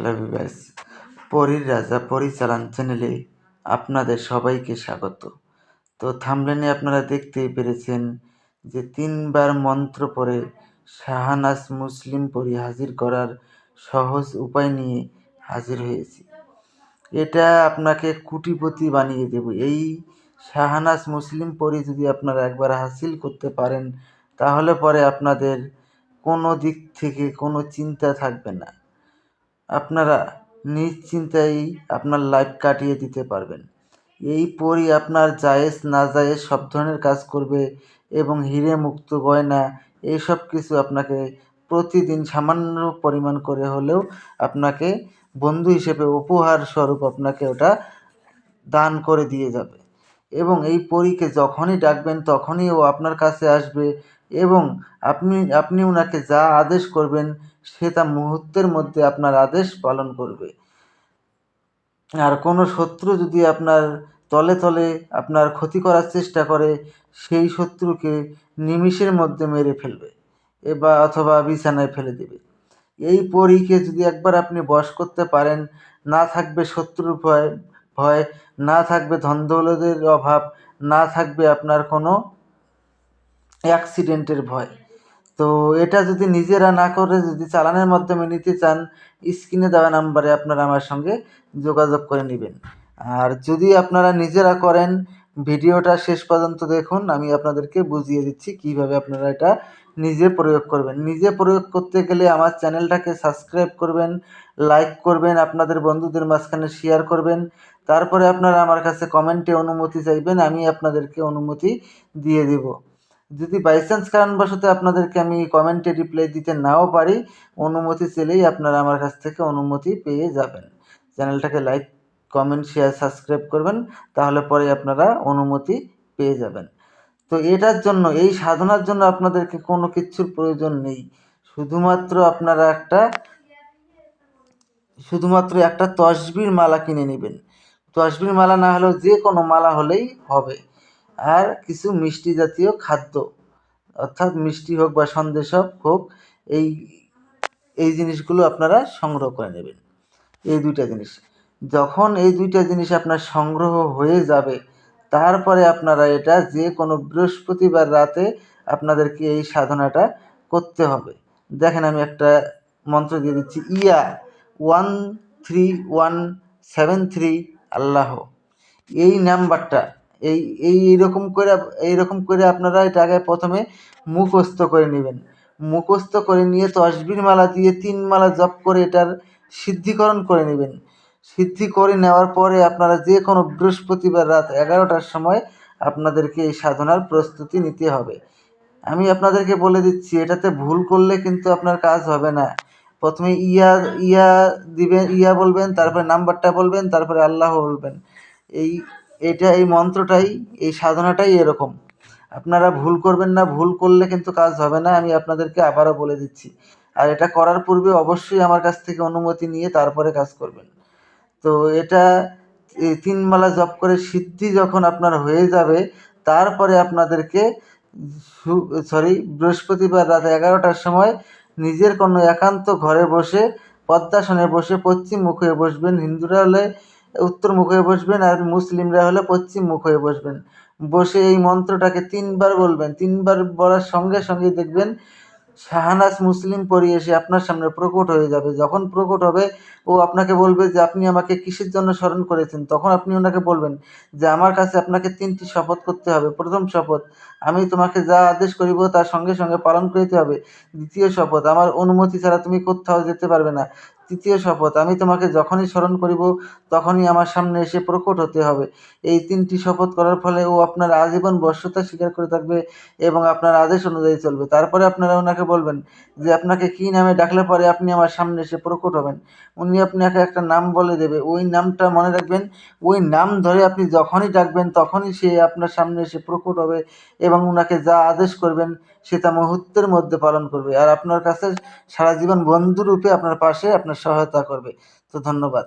Hello viewers, পরীর রাজা পরিচালন চ্যানেলে আপনাদের সবাইকে স্বাগত। তো থাম্বনেলে আপনারা দেখতেই পেরেছেন যে 3বার মন্ত্র পড়ে শাহনাজ মুসলিম পরী হাজির করার সহজ উপায় নিয়ে হাজির হয়েছি। এটা আপনাকে কোটিপতি বানিয়ে দেব। এই শাহনাজ মুসলিম পরী যদি আপনারা একবার হাসিল করতে পারেন, তাহলে পরে আপনাদের কোনো দিক থেকে কোনো চিন্তা থাকবে না। আপনারা নিশ্চিন্তায় আপনার লাইফ কাটিয়ে দিতে পারবেন। এই পরী আপনার জায়েজ নাজায়েজ সব ধরনের কাজ করবে এবং হিরে মুক্ত গয়না এইসব কিছু আপনাকে প্রতিদিন সামান্য পরিমাণ করে হলেও আপনাকে বন্ধু হিসেবে উপহার স্বরূপ আপনাকে ওটা দান করে দিয়ে যাবে। এবং এই পরীকে যখনই ডাকবেন তখনই ও আপনার কাছে আসবে এবং আপনি ওনাকে যা আদেশ করবেন সে তা মুহূর্তের মধ্যে আপনার আদেশ পালন করবে। আর কোনো শত্রু যদি আপনার তলে তলে আপনার ক্ষতি করার চেষ্টা করে, সেই শত্রুকে নিমিষের মধ্যে মেরে ফেলবে অথবা বিছানায় ফেলে দেবে। এই পরীকে যদি একবার আপনি বশ করতে পারেন, না থাকবে শত্রুর ভয়, না থাকবে ধন দৌলতের অভাব, না থাকবে আপনার কোনো অ্যাক্সিডেন্টের ভয়। তো এটা যদি নিজেরা না করে যদি চালানের মাধ্যমে নিতে চান, স্ক্রিনে দেওয়া নাম্বারে আপনারা আমার সঙ্গে যোগাযোগ করে নেবেন। আর যদি আপনারা নিজেরা করেন, ভিডিওটা শেষ পর্যন্ত দেখুন, আমি আপনাদেরকে বুঝিয়ে দিচ্ছি কীভাবে আপনারা এটা নিজে প্রয়োগ করবেন। নিজে প্রয়োগ করতে গেলে আমার চ্যানেলটাকে সাবস্ক্রাইব করবেন, লাইক করবেন, আপনাদের বন্ধুদের মাঝখানে শেয়ার করবেন। তারপরে আপনারা আমার কাছে কমেন্টে অনুমতি চাইবেন, আমি আপনাদেরকে অনুমতি দিয়ে দেব। যদি বাই চান্স কারণবশত আপনাদেরকে আমি কমেন্টে রিপ্লাই দিতে নাও পারি, অনুমতি চাইলেই আপনারা আমার কাছ থেকে অনুমতি পেয়ে যাবেন। চ্যানেলটাকে লাইক, কমেন্ট, শেয়ার, সাবস্ক্রাইব করবেন, তাহলে পরে আপনারা অনুমতি পেয়ে যাবেন। তো এটার জন্য, এই সাধনার জন্য আপনাদেরকে কোনো কিছুর প্রয়োজন নেই। শুধুমাত্র একটা তসবির মালা কিনে নেবেন। তসবির মালা না হলেও যে কোনো মালা হলেই হবে। আর কিছু মিষ্টি জাতীয় খাদ্য, অর্থাৎ মিষ্টি হোক বা সন্দেশ হোক, এই জিনিসগুলো আপনারা সংগ্রহ করে নেবেন। এই দুইটা জিনিস, যখন এই দুইটা জিনিস আপনার সংগ্রহ হয়ে যাবে, তারপরে আপনারা এটা যে কোনো বৃহস্পতিবার রাতে আপনাদেরকে এই সাধনাটা করতে হবে। দেখেন, আমি একটা মন্ত্র দিয়ে দিচ্ছি, 1373 আল্লাহ। এই নাম্বারটা এইরকম করে আপনারা এটাকে প্রথমে মুখস্থ করে নেবেন। মুখস্থ করে নিয়ে তসবির মালা দিয়ে 3 মালা জপ করে এটার সিদ্ধিকরণ করে নেবেন। সিদ্ধি করে নেওয়ার পরে আপনারা যে কোনো বৃহস্পতিবার রাত 11টার সময় আপনাদেরকে এই সাধনার প্রস্তুতি নিতে হবে। আমি আপনাদেরকে বলে দিচ্ছি, এটাতে ভুল করলে কিন্তু আপনার কাজ হবে না। প্রথমে ইয়া বলবেন, তারপরে নাম্বারটা বলবেন, তারপরে আল্লাহ বলবেন। এই মন্ত্রটাই, এই সাধনাটাই এরকম। আপনারা ভুল করবেন না, ভুল করলে কিন্তু কাজ হবে না। আমি আপনাদেরকে আবারও বলে দিচ্ছি। আর এটা করার পূর্বে অবশ্যই আমার কাছ থেকে অনুমতি নিয়ে তারপরে কাজ করবেন। তো এটা 3 মালা জপ করে সিদ্ধি যখন আপনার হয়ে যাবে, তারপরে আপনাদেরকে বৃহস্পতিবার রাত 11টার সময় নিজের কোনো একান্ত ঘরে বসে, পদ্মাসনে বসে পশ্চিম মুখ হয়ে বসবেন। হিন্দুরা হলে উত্তর মুখ হয়ে বসবেন, আর মুসলিমরা হলে পশ্চিম মুখ হয়ে বসবেন। বসে এই মন্ত্রটাকে 3বার বলবেন। 3বার বলার সঙ্গে সঙ্গেই দেখবেন শাহনাজ মুসলিম পরী এসে আপনার সামনে প্রকট হয়ে যাবে। যখন প্রকট হবে, ও আপনাকে বলবে যে আপনি আমাকে কিসের জন্য স্মরণ করেছেন। তখন আপনি ওনাকে বলবেন যে আমার কাছে আপনাকে 3টি শপথ করতে হবে। প্রথম শপথ, আমি তোমাকে যা আদেশ করিব তার সঙ্গে সঙ্গে পালন করিতে হবে। দ্বিতীয় শপথ, আমার অনুমতি ছাড়া তুমি কোথাও যেতে পারবে না। তৃতীয় শপথ, আমি তোমাকে যখনই স্মরণ করিব তখনই আমার সামনে এসে প্রকট হতে হবে। এই 3টি শপথ করার ফলে ও আপনার আজীবন বশ্যতা স্বীকার করে থাকবে এবং আপনার আদেশ অনুযায়ী চলবে। তারপরে আপনারা ওনাকে বলবেন যে আপনাকে কী নামে ডাকলে পরে আপনি আমার সামনে এসে প্রকট হবেন। উনি আপনাকে একটা নাম বলে দেবে, ওই নামটা মনে রাখবেন। ওই নাম ধরে আপনি যখনই ডাকবেন তখনই সে আপনার সামনে এসে প্রকট হবে এবং ওনাকে যা আদেশ করবেন সে তা মুহূর্তের মধ্যে পালন করবে। আর আপনার কাছে সারা জীবন বন্ধুরূপে আপনার পাশে আপনার সহায়তা করবে। তো ধন্যবাদ।